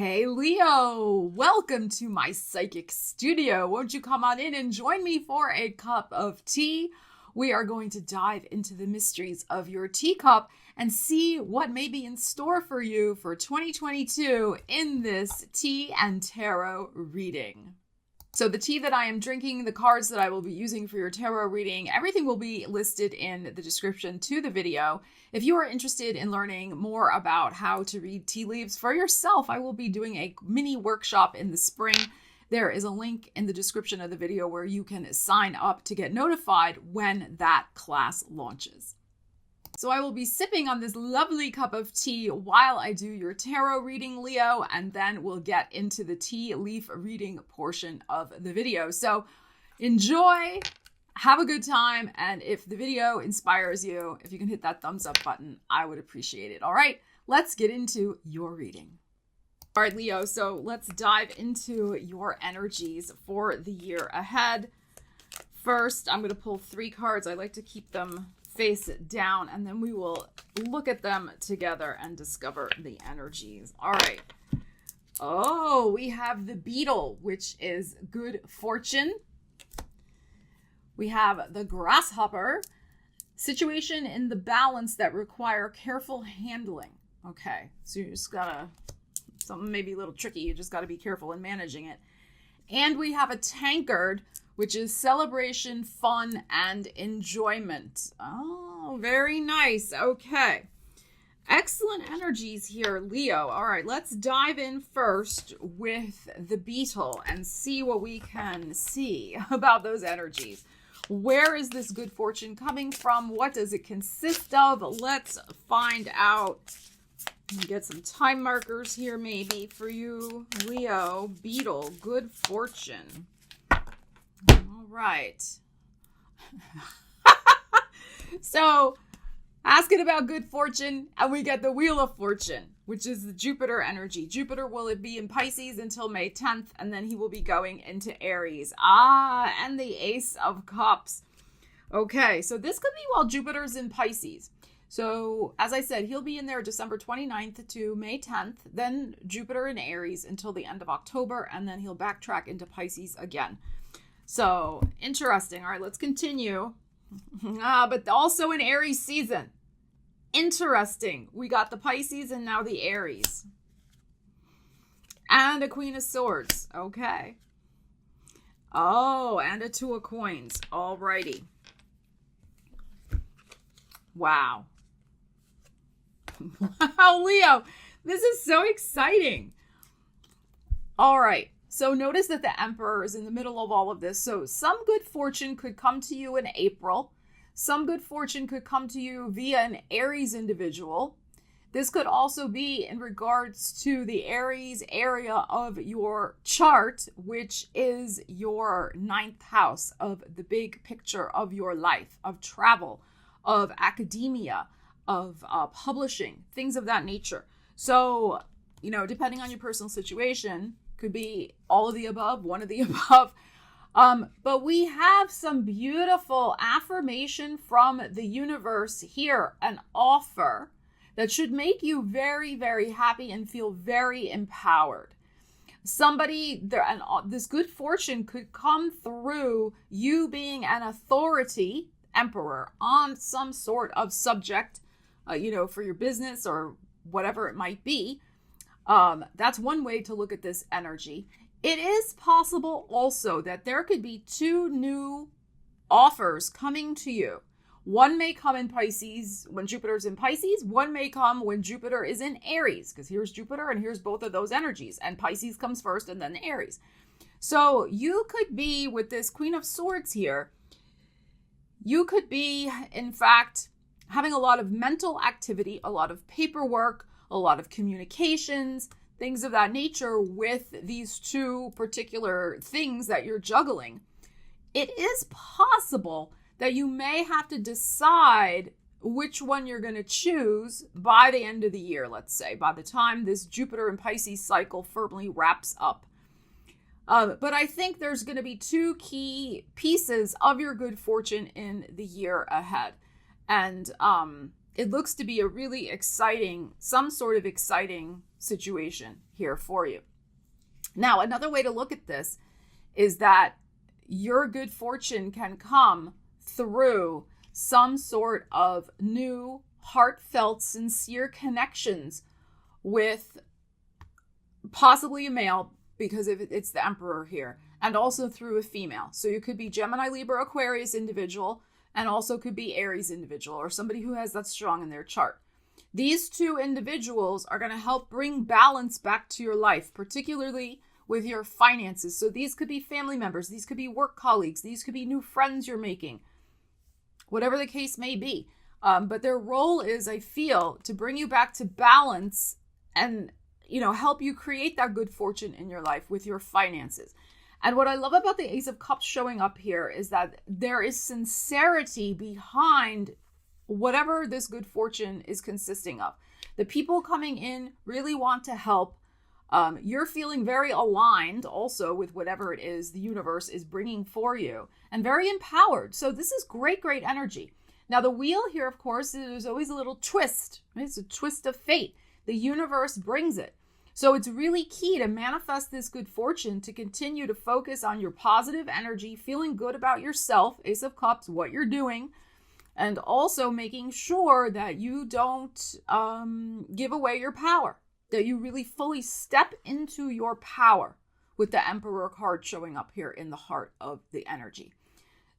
Hey Leo, welcome to my psychic studio. Won't you come on in and join me for a cup of tea? We are going to dive into the mysteries of your teacup and see what may be in store for you for 2022 in this tea and tarot reading. So the tea that I am drinking, the cards that I will be using for your tarot reading, everything will be listed in the description to the video. If you are interested in learning more about how to read tea leaves for yourself, I will be doing a mini workshop in the spring. There is a link in the description of the video where you can sign up to get notified when that class launches. So I will be sipping on this lovely cup of tea while I do your tarot reading, Leo, and then we'll get into the tea leaf reading portion of the video. So enjoy, have a good time, and if the video inspires you, if you can hit that thumbs up button, I would appreciate it. All right, let's get into your reading. All right, Leo, so let's dive into your energies for the year ahead. First, I'm going to pull 3 cards. I like to keep them face down, and then we will look at them together and discover the energies. All right. Oh, we have the beetle, which is good fortune. We have the grasshopper, situation in the balance that require careful handling. Okay, so you just gotta, something maybe a little tricky, you just gotta be careful in managing it. And we have a tankard, which is celebration, fun, and enjoyment. Oh, very nice. Okay. Excellent energies here, Leo. All right, let's dive in first with the beetle and see what we can see about those energies. Where is this good fortune coming from? What does it consist of? Let's find out. Get some time markers here maybe for you, Leo. Beetle, good fortune. All right. So, asking about good fortune, and we get the Wheel of Fortune, which is the Jupiter energy. Jupiter will be in Pisces until May 10th, and then he will be going into Aries. And the Ace of Cups. Okay, so this could be while Jupiter's in Pisces. So, as I said, he'll be in there December 29th to May 10th, then Jupiter in Aries until the end of October, and then he'll backtrack into Pisces again. So, interesting. All right, let's continue. But also in Aries season. Interesting. We got the Pisces and now the Aries. And a Queen of Swords. Okay. Oh, and a 2 of Coins. All righty. Wow. Wow, Leo. This is so exciting. All right. So notice that the Emperor is in the middle of all of this. So some good fortune could come to you in April. Some good fortune could come to you via an Aries individual. This could also be in regards to the Aries area of your chart, which is your 9th house of the big picture of your life, of travel, of academia, of publishing, things of that nature. So, depending on your personal situation, could be all of the above, one of the above. But we have some beautiful affirmation from the universe here, an offer that should make you very, very happy and feel very empowered. This good fortune could come through you being an authority, emperor, on some sort of subject, for your business or whatever it might be. That's one way to look at this energy. It is possible also that there could be 2 new offers coming to you. One may come in Pisces when Jupiter's in Pisces. One may come when Jupiter is in Aries, because here's Jupiter and here's both of those energies. And Pisces comes first and then the Aries. So you could be with this Queen of Swords here. You could be, in fact, having a lot of mental activity, a lot of paperwork, a lot of communications, things of that nature with these 2 particular things that you're juggling. It is possible that you may have to decide which one you're going to choose by the end of the year, let's say, by the time this Jupiter and Pisces cycle firmly wraps up. But I think there's going to be 2 key pieces of your good fortune in the year ahead. And it looks to be a really exciting, some sort of exciting situation here for you. Now, another way to look at this is that your good fortune can come through some sort of new, heartfelt, sincere connections with possibly a male, because if it's the Emperor here, and also through a female. So you could be Gemini, Libra, Aquarius individual, and also could be Aries individual, or somebody who has that strong in their chart. These two individuals are going to help bring balance back to your life, particularly with your finances. So these could be family members, these could be work colleagues, these could be new friends you're making, whatever the case may be. But their role is, I feel, to bring you back to balance and, help you create that good fortune in your life with your finances. And what I love about the Ace of Cups showing up here is that there is sincerity behind whatever this good fortune is consisting of. The people coming in really want to help. You're feeling very aligned also with whatever it is the universe is bringing for you, and very empowered. So this is great, great energy. Now the wheel here, of course, there's always a little twist. Right? It's a twist of fate. The universe brings it. So it's really key to manifest this good fortune, to continue to focus on your positive energy, feeling good about yourself, Ace of Cups, what you're doing, and also making sure that you don't give away your power, that you really fully step into your power with the Emperor card showing up here in the heart of the energy.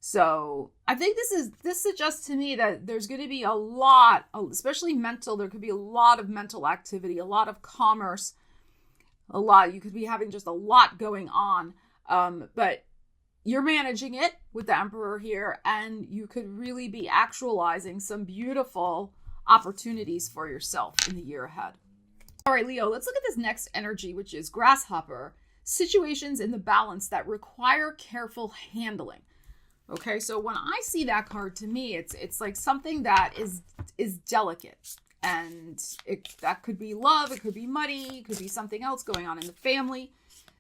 So I think this suggests to me that there's going to be a lot, especially mental, there could be a lot of mental activity, a lot of commerce, you could be having just a lot going on, but you're managing it with the Emperor here, and you could really be actualizing some beautiful opportunities for yourself in the year ahead. All right, Leo, let's look at this next energy, which is Grasshopper, situations in the balance that require careful handling. Okay, so when I see that card, to me, it's like something that is delicate, and that could be love, it could be money, it could be something else going on in the family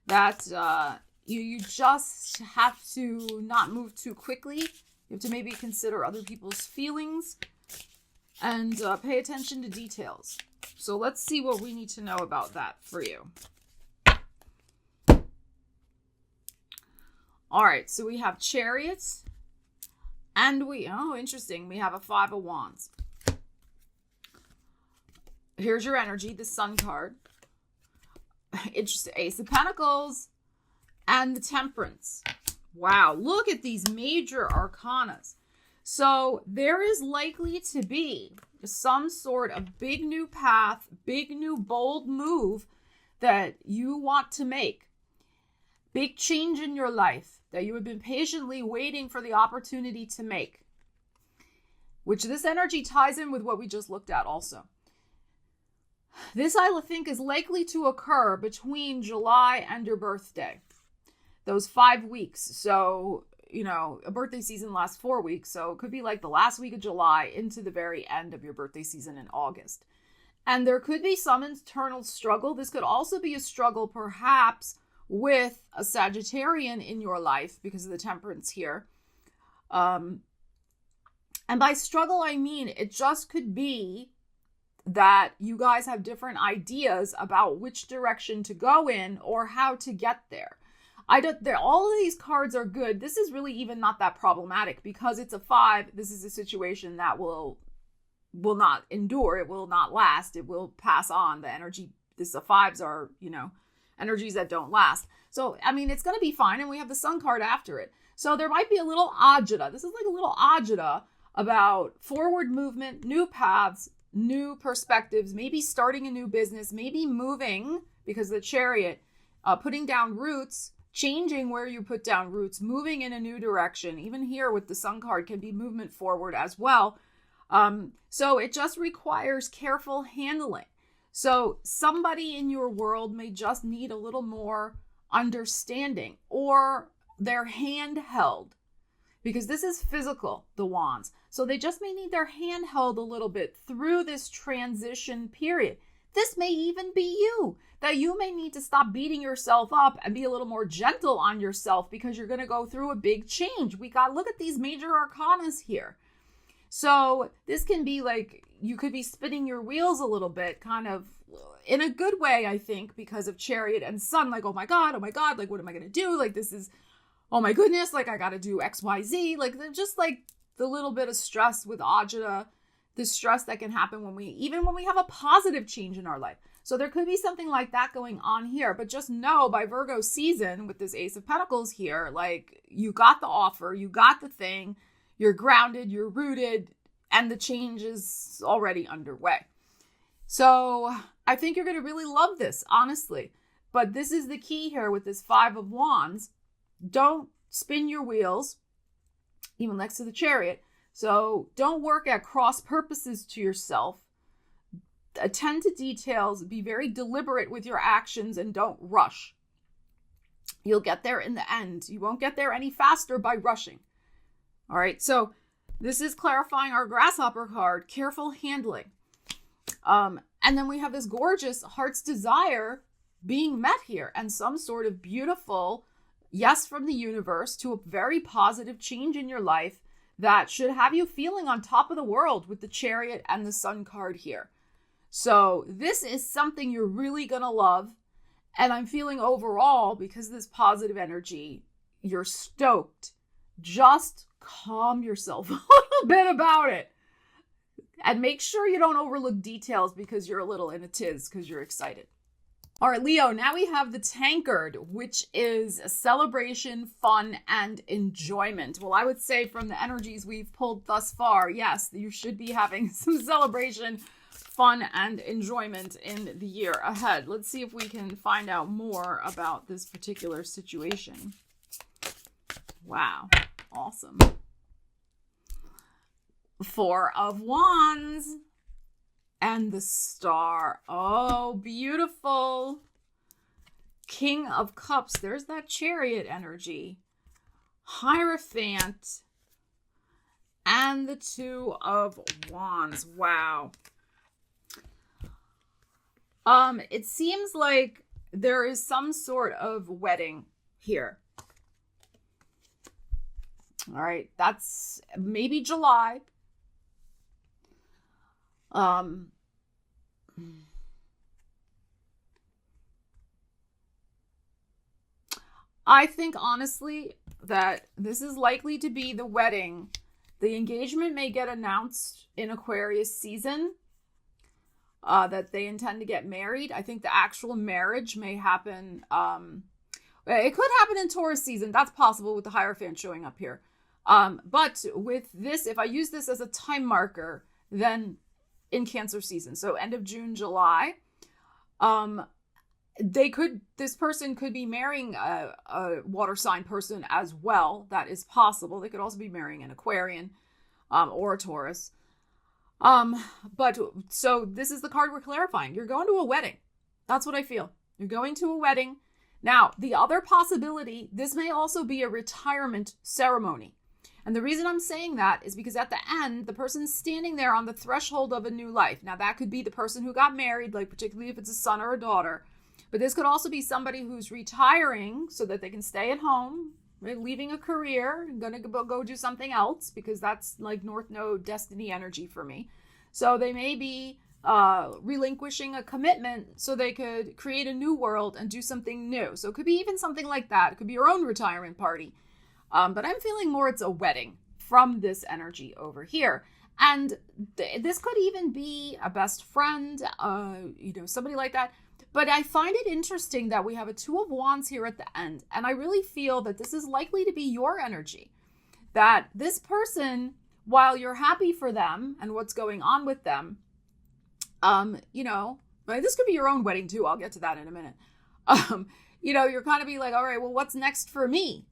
that you just have to not move too quickly. You have to maybe consider other people's feelings and pay attention to details. So let's see what we need to know about that for you. All right, so we have Chariots, and interesting, we have a Five of Wands. Here's your energy, the Sun card. Interesting, Ace of Pentacles, and the Temperance. Wow, look at these major arcanas. So there is likely to be some sort of big new path, big new bold move that you want to make. Big change in your life that you have been patiently waiting for the opportunity to make. Which this energy ties in with what we just looked at also. This, I think, is likely to occur between July and your birthday. Those 5 weeks. So, a birthday season lasts 4 weeks. So it could be like the last week of July into the very end of your birthday season in August. And there could be some internal struggle. This could also be a struggle perhaps with a Sagittarian in your life because of the Temperance here. And by struggle, I mean it just could be that you guys have different ideas about which direction to go in or how to get there. All of these cards are good. This is really even not that problematic because it's a 5. This is a situation that will not endure. It will not last. It will pass on. The energy, the 5s are, energies that don't last. So, it's going to be fine. And we have the Sun card after it. So there might be a little agita. This is like a little agita about forward movement, new paths, new perspectives, maybe starting a new business, maybe moving because of the Chariot, putting down roots, changing where you put down roots, moving in a new direction. Even here with the Sun card can be movement forward as well. So it just requires careful handling. So somebody in your world may just need a little more understanding or their hand held because this is physical, the Wands. So they just may need their hand held a little bit through this transition period. This may even be you, that you may need to stop beating yourself up and be a little more gentle on yourself because you're going to go through a big change. Look at these major arcanas here. So this can be like, you could be spinning your wheels a little bit, kind of in a good way, I think, because of Chariot and Sun. Like, oh my God, like, what am I going to do? Like, this is, oh my goodness, like, I got to do X, Y, Z. Like, just like the little bit of stress with Ajita, the stress that can happen when we have a positive change in our life. So there could be something like that going on here, but just know by Virgo season with this Ace of Pentacles here, like, you got the offer, you got the thing, you're grounded, you're rooted, and the change is already underway. So I think you're going to really love this, honestly. But this is the key here with this Five of Wands. Don't spin your wheels, even next to the Chariot. So don't work at cross purposes to yourself. Attend to details, be very deliberate with your actions, and don't rush. You'll get there in the end. You won't get there any faster by rushing. All right, so this is clarifying our grasshopper card, careful handling. And then we have this gorgeous heart's desire being met here, and some sort of beautiful yes from the universe to a very positive change in your life that should have you feeling on top of the world with the Chariot and the Sun card here. So this is something you're really going to love. And I'm feeling overall, because of this positive energy, you're stoked. Just calm yourself a little bit about it. And make sure you don't overlook details because you're a little in a tiz because you're excited. All right, Leo, now we have the Tankard, which is a celebration, fun, and enjoyment. Well, I would say from the energies we've pulled thus far, yes, you should be having some celebration, fun, and enjoyment in the year ahead. Let's see if we can find out more about this particular situation. Wow, awesome. Four of Wands. And the Star. Oh, beautiful. King of Cups. There's that Chariot energy. Hierophant. And the Two of Wands. Wow. It seems like there is some sort of wedding here. All right. That's maybe July. I think honestly that this is likely to be the wedding. The engagement may get announced in Aquarius season, that they intend to get married. I think the actual marriage may happen. It could happen in Taurus season. That's possible with the Hierophant showing up here. But with this, if I use this as a time marker, then in Cancer season, so end of June, July, this person could be marrying a water sign person as well. That is possible. They could also be marrying an Aquarian or a Taurus. But so this is the card we're clarifying. You're going to a wedding. That's what I feel. You're going to a wedding. Now, the other possibility, this may also be a retirement ceremony. And the reason I'm saying that is because at the end, the person's standing there on the threshold of a new life. Now, that could be the person who got married, like particularly if it's a son or a daughter. But this could also be somebody who's retiring so that they can stay at home, leaving a career, and going to go do something else, because that's like North Node destiny energy for me. So they may be relinquishing a commitment so they could create a new world and do something new. So it could be even something like that. It could be your own retirement party. But I'm feeling more it's a wedding from this energy over here. And this could even be a best friend, somebody like that. But I find it interesting that we have a Two of Wands here at the end. And I really feel that this is likely to be your energy. That this person, while you're happy for them and what's going on with them, this could be your own wedding too. I'll get to that in a minute. You're kind of be like, all right, well, what's next for me?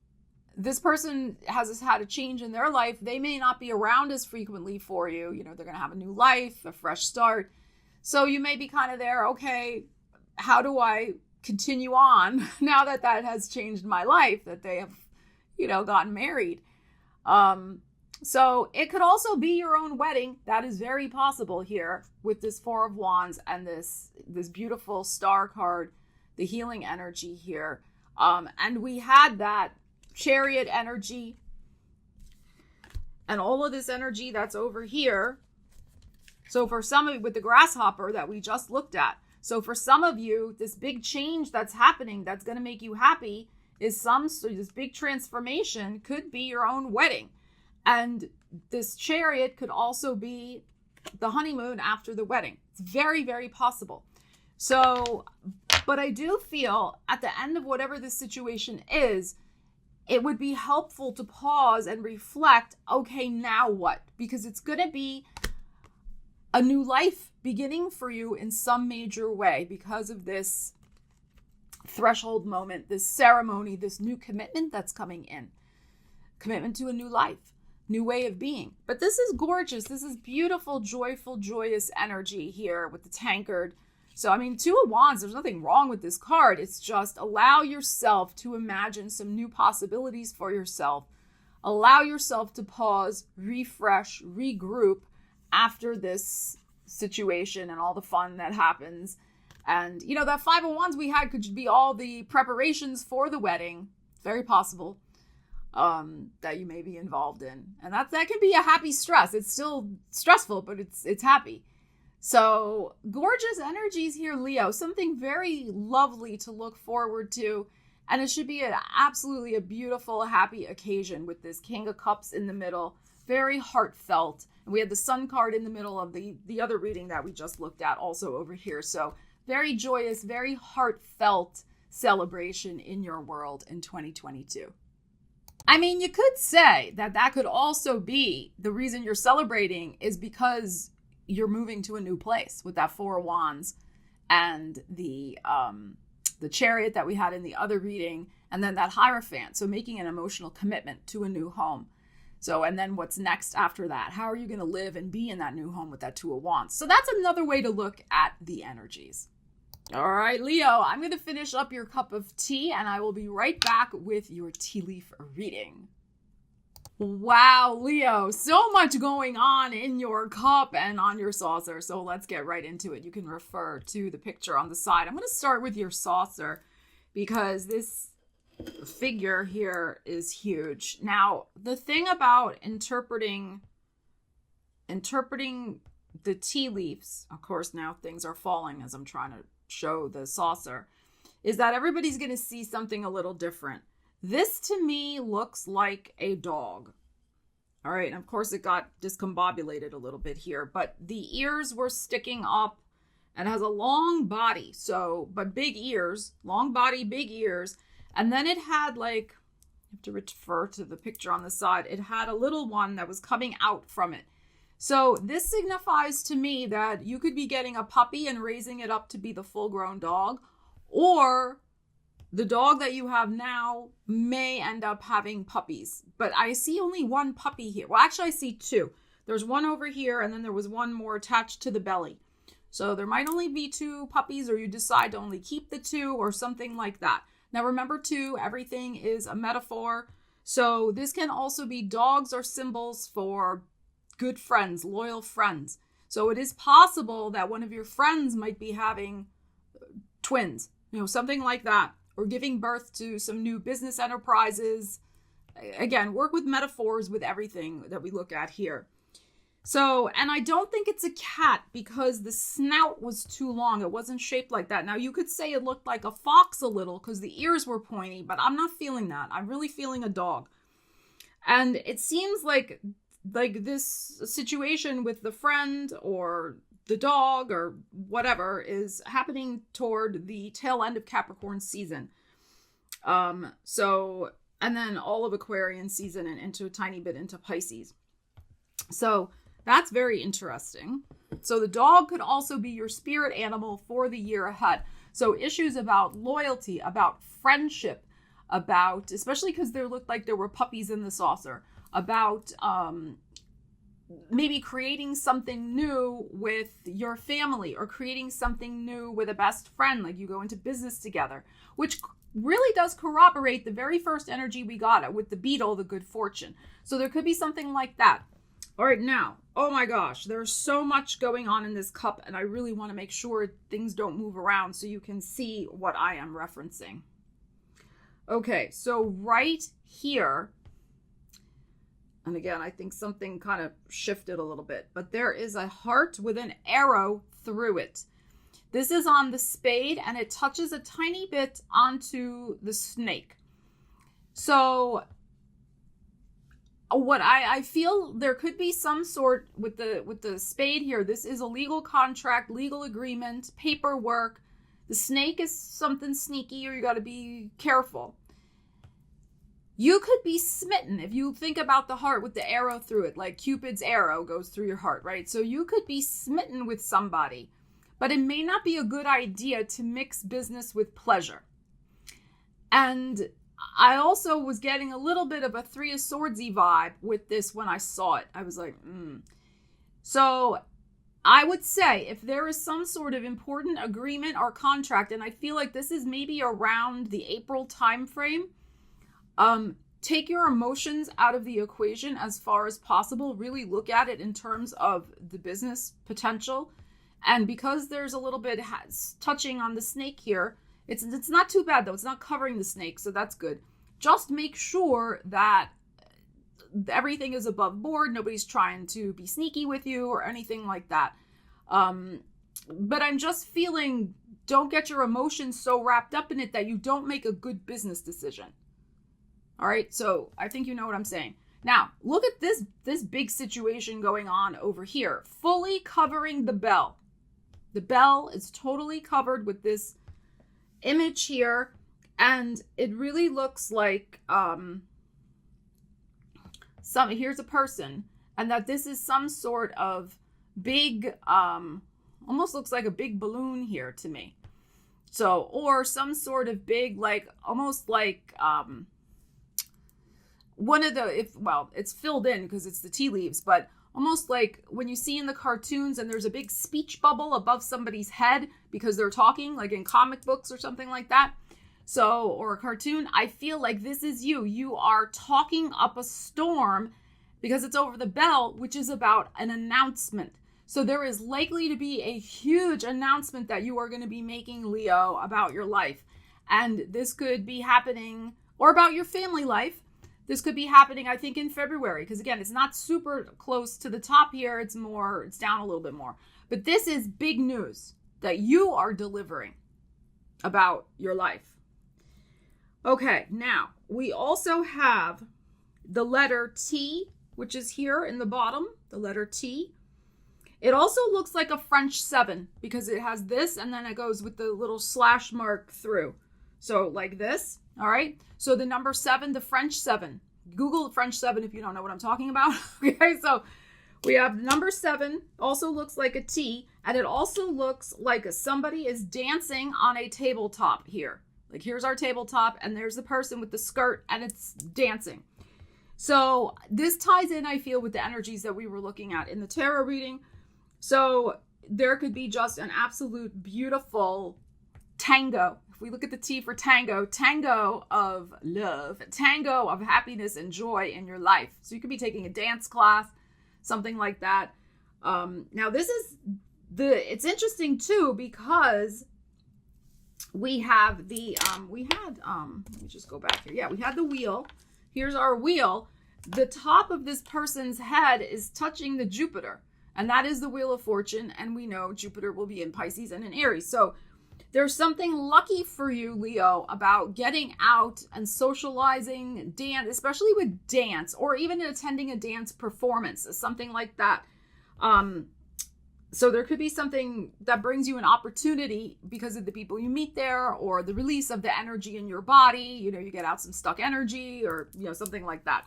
This person has had a change in their life. They may not be around as frequently for you. They're going to have a new life, a fresh start. So you may be kind of there, okay, how do I continue on now that has changed my life, that they have, gotten married? So it could also be your own wedding. That is very possible here with this Four of Wands and this beautiful Star card, the healing energy here. And we had that Chariot energy. And all of this energy that's over here. So for some of you with the grasshopper that we just looked at. So for some of you, this big change that's happening that's going to make you happy is this big transformation could be your own wedding. And this chariot could also be the honeymoon after the wedding. It's very, very possible. So, but I do feel at the end of whatever this situation is, it would be helpful to pause and reflect, okay, now what? Because it's going to be a new life beginning for you in some major way because of this threshold moment, this ceremony, this new commitment that's coming in. Commitment to a new life, new way of being. But this is gorgeous. This is beautiful, joyful, joyous energy here with the tankard. So, I mean, Two of Wands, there's nothing wrong with this card. It's just allow yourself to imagine some new possibilities for yourself. Allow yourself to pause, refresh, regroup after this situation and all the fun that happens. And, you know, that Five of Wands we had could be all the preparations for the wedding. Very possible that you may be involved in. And that can be a happy stress. It's still stressful, but it's happy. So gorgeous energies here, Leo. Something very lovely to look forward to. And it should be absolutely a beautiful, happy occasion with this King of Cups in the middle. Very heartfelt. And we had the Sun card in the middle of the other reading that we just looked at also over here. So very joyous, very heartfelt celebration in your world in 2022. I mean, you could say that could also be the reason you're celebrating is because you're moving to a new place with that Four of Wands and the Chariot that we had in the other reading, and then that Hierophant. So making an emotional commitment to a new home. So, and then what's next after that? How are you going to live and be in that new home with that Two of Wands? So that's another way to look at the energies. All right, Leo, I'm going to finish up your cup of tea and I will be right back with your tea leaf reading. Wow, Leo, so much going on in your cup and on your saucer. So let's get right into it. You can refer to the picture on the side. I'm going to start with your saucer because this figure here is huge. Now, the thing about interpreting the tea leaves, of course, now things are falling as I'm trying to show the saucer, is that everybody's going to see something a little different. This to me looks like a dog. All right. And of course it got discombobulated a little bit here, but the ears were sticking up and has a long body. So, but big ears, long body, big ears. And then it had like, you have to refer to the picture on the side. It had a little one that was coming out from it. So this signifies to me that you could be getting a puppy and raising it up to be the full-grown dog, or the dog that you have now may end up having puppies. But I see only one puppy here. Well, actually, I see two. There's one over here, and then there was one more attached to the belly. So there might only be two puppies, or you decide to only keep the two, or something like that. Now, remember, too, everything is a metaphor. So this can also be dogs or symbols for good friends, loyal friends. So it is possible that one of your friends might be having twins, something like that, or giving birth to some new business enterprises. Again, work with metaphors with everything that we look at here. So, and I don't think it's a cat because the snout was too long. It wasn't shaped like that. Now, you could say it looked like a fox a little because the ears were pointy, but I'm not feeling that. I'm really feeling a dog. And it seems like this situation with the friend or the dog or whatever is happening toward the tail end of Capricorn season. So, and then all of Aquarian season and into a tiny bit into Pisces. So that's very interesting. So the dog could also be your spirit animal for the year ahead. So issues about loyalty, about friendship, about, especially because there looked like there were puppies in the saucer, about maybe creating something new with your family or creating something new with a best friend, like you go into business together, which really does corroborate the very first energy we got with the beetle, the good fortune. So there could be something like that. All right, now, oh my gosh, there's so much going on in this cup, and I really want to make sure things don't move around so you can see what I am referencing. Okay, so right here, And again, I think something kind of shifted a little bit, but there is a heart with an arrow through it. This is on the spade and it touches a tiny bit onto the snake. So what I feel there could be some sort with the spade here. This is a legal contract, legal agreement, paperwork. The snake is something sneaky, or you got to be careful. You could be smitten if you think about the heart with the arrow through it, like Cupid's arrow goes through your heart, right? So you could be smitten with somebody, but it may not be a good idea to mix business with pleasure. And I also was getting a little bit of a Three of Swords-y vibe with this when I saw it. I was like, So I would say if there is some sort of important agreement or contract, and I feel like this is maybe around the April timeframe, take your emotions out of the equation as far as possible. Really look at it in terms of the business potential. And because there's a little bit touching on the snake here, it's not too bad though. It's not covering the snake, so that's good. Just make sure that everything is above board. Nobody's trying to be sneaky with you or anything like that. But I'm just feeling, don't get your emotions so wrapped up in it that you don't make a good business decision. All right, so I think you know what I'm saying. Now, look at this big situation going on over here, fully covering the bell. The bell is totally covered with this image here, and it really looks like here's a person, and that this is some sort of big, almost looks like a big balloon here to me. So, or some sort of big, like, almost like, one of the, it's filled in because it's the tea leaves, but almost like when you see in the cartoons and there's a big speech bubble above somebody's head because they're talking, like in comic books or something like that. So, or a cartoon, I feel like this is you. You are talking up a storm because it's over the bell, which is about an announcement. So there is likely to be a huge announcement that you are going to be making, Leo, about your life. And this could be happening, or about your family life. This could be happening, I think, in February, because again, it's not super close to the top here. It's down a little bit more. But this is big news that you are delivering about your life. Okay, now we also have the letter T, which is here in the bottom, the letter T. It also looks like a French 7 because it has this and then it goes with the little slash mark through. So like this. All right. So the number 7, the French 7. Google the French 7 if you don't know what I'm talking about. Okay. So we have number 7, also looks like a T, and it also looks like somebody is dancing on a tabletop here. Like here's our tabletop and there's the person with the skirt and it's dancing. So this ties in, I feel, with the energies that we were looking at in the tarot reading. So there could be just an absolute beautiful tango. If we look at the T for tango, tango of love, tango of happiness and joy in your life. So you could be taking a dance class, something like that. Now this is it's interesting too, because we have let me just go back here. Yeah, we had the wheel. Here's our wheel. The top of this person's head is touching the Jupiter, and that is the Wheel of Fortune. And we know Jupiter will be in Pisces and in Aries. So there's something lucky for you, Leo, about getting out and socializing, dance, especially with dance, or even attending a dance performance, something like that. So there could be something that brings you an opportunity because of the people you meet there, or the release of the energy in your body. You know, you get out some stuck energy, or, you know, something like that.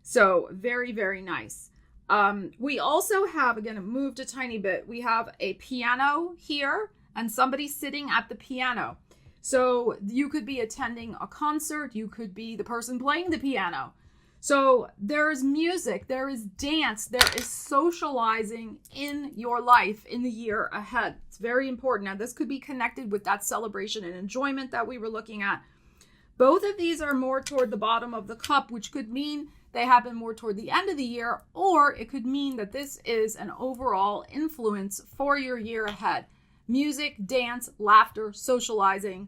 So very, very nice. We also have, again, it moved a tiny bit. We have a piano here and somebody sitting at the piano. So you could be attending a concert. You could be the person playing the piano. So there is music, there is dance, there is socializing in your life in the year ahead. It's very important. Now, this could be connected with that celebration and enjoyment that we were looking at. Both of these are more toward the bottom of the cup, which could mean they happen more toward the end of the year, or it could mean that this is an overall influence for your year ahead. Music, dance, laughter, socializing,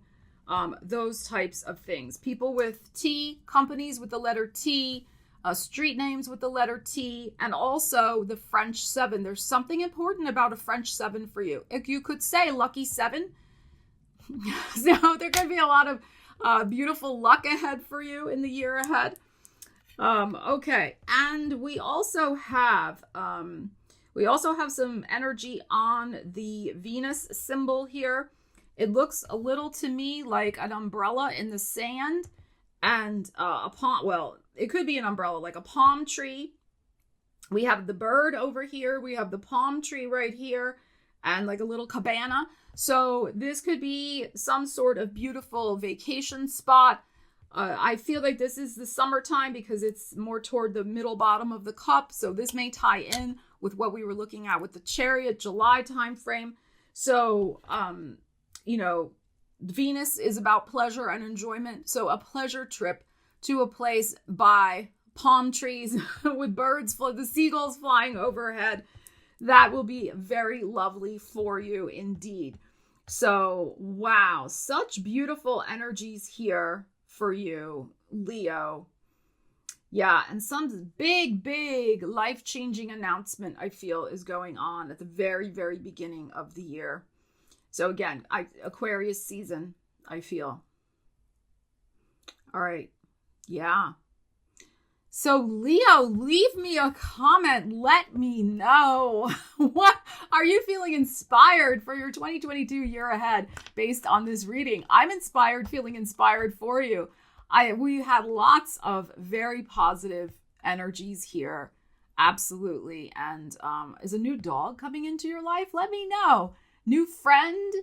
those types of things. People with T, companies with the letter T, street names with the letter T, and also the French 7. There's something important about a French 7 for you. If you could say lucky 7. So there could be a lot of beautiful luck ahead for you in the year ahead. Okay, and we also have some energy on the Venus symbol here. It looks a little to me like an umbrella in the sand, and it could be an umbrella, like a palm tree. We have the bird over here. We have the palm tree right here, and like a little cabana. So this could be some sort of beautiful vacation spot. I feel like this is the summertime because it's more toward the middle bottom of the cup. So this may tie in with what we were looking at with the Chariot July timeframe. So, Venus is about pleasure and enjoyment. So a pleasure trip to a place by palm trees with birds, the seagulls flying overhead. That will be very lovely for you indeed. So, wow, such beautiful energies here for you, Leo. Yeah, and some big life-changing announcement I feel is going on at the very, very beginning of the year. So again, Aquarius season, I feel. All right. Yeah. So Leo, leave me a comment. Let me know. What are you feeling inspired for your 2022 year ahead based on this reading? I'm inspired, feeling inspired for you. We had lots of very positive energies here. Absolutely. And is a new dog coming into your life? Let me know. New friend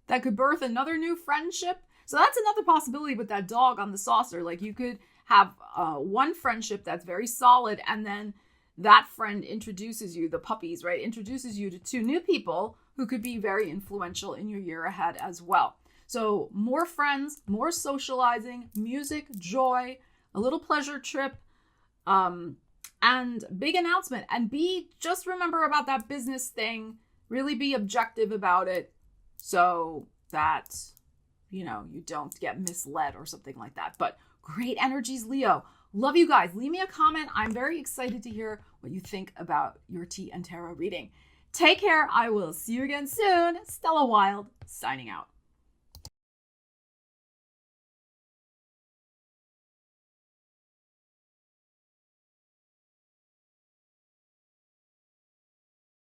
that could birth another new friendship. So that's another possibility with that dog on the saucer. Like you could have one friendship that's very solid, and then that friend introduces you, the puppies, right? Introduces you to two new people who could be very influential in your year ahead as well. So more friends, more socializing, music, joy, a little pleasure trip, and big announcement. And just remember about that business thing. Really be objective about it so that, you don't get misled or something like that. But great energies, Leo. Love you guys. Leave me a comment. I'm very excited to hear what you think about your tea and tarot reading. Take care. I will see you again soon. Stella Wilde, signing out.